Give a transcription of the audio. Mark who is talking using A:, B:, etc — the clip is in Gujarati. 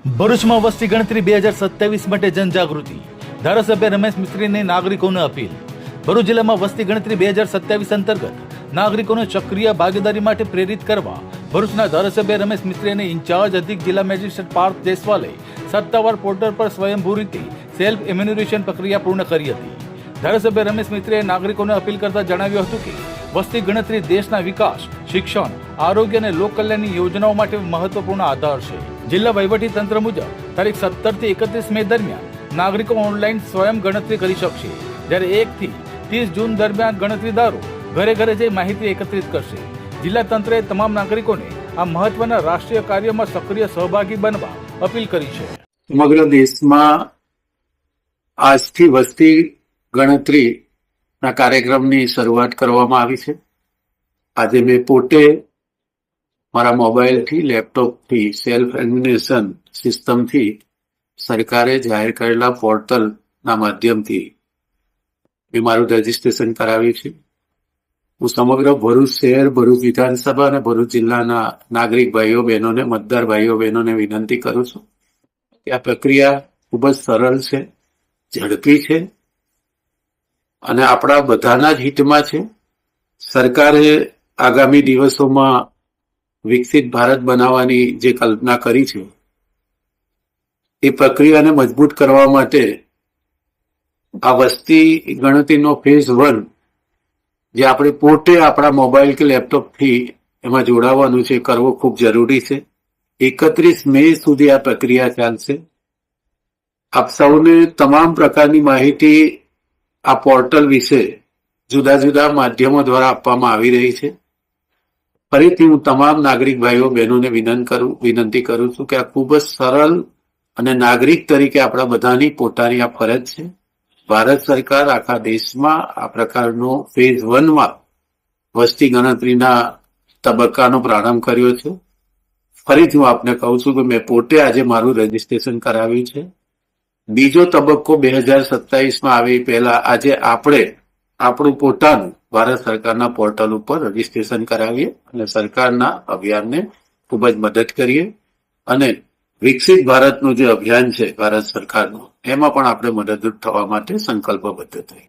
A: ભરૂચમાં વસ્તી ગણતરી 2027 માટે જનજાગૃતિ. ધારાસભ્ય રમેશ મિસ્ત્રીની નાગરિકોને અપીલ. ભરૂચ જિલ્લામાં વસ્તી ગણતરી 2027 અંતર્ગત નાગરિકોને સક્રિય ભાગીદારી માટે પ્રેરિત કરવા ભરૂચના ધારાસભ્ય રમેશ મિસ્ત્રી અને ઇન્ચાર્જ અધિક જિલ્લા મેજિસ્ટ્રેટ પાર્થ જયસ્વાલે સત્તાવાર પોર્ટલ પર સ્વયંભૂ રીતે સેલ્ફ ઇમ્યુનેશન પ્રક્રિયા પૂર્ણ કરી હતી. ધારાસભ્ય રમેશ મિસ્ત્રીએ નાગરિકોને અપીલ કરતા જણાવ્યું હતું કે વસ્તી ગણતરી દેશના વિકાસ, શિક્ષણ, આરોગ્ય અને લોક કલ્યાણની યોજનાઓ માટે મહત્વપૂર્ણ આધાર છે. જિલ્લા વહીવટી તંત્ર મુજબ તારીખ 17 થી 31 મે દરમિયાન નાગરિકો ઓનલાઈન સ્વયં ગણતરી કરી શકશે, જ્યારે 1 થી 30 જૂન દરમિયાન ગણતરીદારો ઘરે ઘરે જઈ માહિતી એકત્રિત કરશે. જિલ્લા તંત્રએ તમામ નાગરિકોને આ મહત્વના રાષ્ટ્રીય કાર્યમાં સક્રિય સહભાગી બનવા અપીલ કરી છે.
B: સમગ્ર દેશમાં આજથી વસ્તી ગણતરીના કાર્યક્રમની શરૂઆત કરવામાં આવી છે. આજે મેં પોતે મારા મોબાઈલથી, લેપટોપથી, સેલ્ફ એમ્યુનેશન સિસ્ટમથી સરકારે જાહેર કરેલા પોર્ટલના માધ્યમથી મેં મારું રજીસ્ટ્રેશન કરાવ્યું છે. હું સમગ્ર ભરૂચ શહેર, ભરૂચ વિધાનસભા અને ભરૂચ જિલ્લાના નાગરિક ભાઈઓ બહેનોને, મતદાર ભાઈઓ બહેનોને વિનંતી કરું છું કે આ પ્રક્રિયા ખૂબ જ સરળ છે, ઝડપી છે અને આપણા બધાના જ હિતમાં છે. સરકારે આગામી દિવસોમાં વિકસિત ભારત બનાવવાની જે કલ્પના કરી છે એ પ્રક્રિયાને મજબૂત કરવા માટે આ વસ્તી ગણતરીનો ફેઝ 1 જે આપણે પોતે આપણા મોબાઈલ કે લેપટોપથી એમાં જોડાવાનું છે, કરવો ખૂબ જરૂરી છે. 31 મે સુધી આ પ્રક્રિયા ચાલશે. આપ સૌને તમામ પ્રકારની માહિતી આ પોર્ટલ વિશે જુદા જુદા માધ્યમો દ્વારા આપવામાં આવી રહી છે. ફરીથી હું તમામ નાગરિક ભાઈઓ બહેનોને વિનંતી કરું છું કે આ ખૂબ જ સરળ અને નાગરિક તરીકે આપણા બધાની પોતાની આ ફરજ છે. ભારત સરકાર આખા દેશમાં આ પ્રકારનો ફેઝ 1માં વસ્તી ગણતરીના તબક્કાનો પ્રારંભ કર્યો છે. ફરીથી હું આપને કહું છું કે મેં પોતે આજે મારું રજીસ્ટ્રેશન કરાવ્યું છે. બીજો તબક્કો 2027માં આવે પહેલા આજે આપણે આપણું પોતાનું ભારત સરકારના પોર્ટલ ઉપર રજીસ્ટ્રેશન કરાવીએ અને સરકારના અભિયાનને ખૂબ જ મદદ કરીએ અને વિકસિત ભારતનું જે અભિયાન છે ભારત સરકારનું, એમાં પણ આપણે મદદરૂપ થવા માટે સંકલ્પબદ્ધ થઈએ.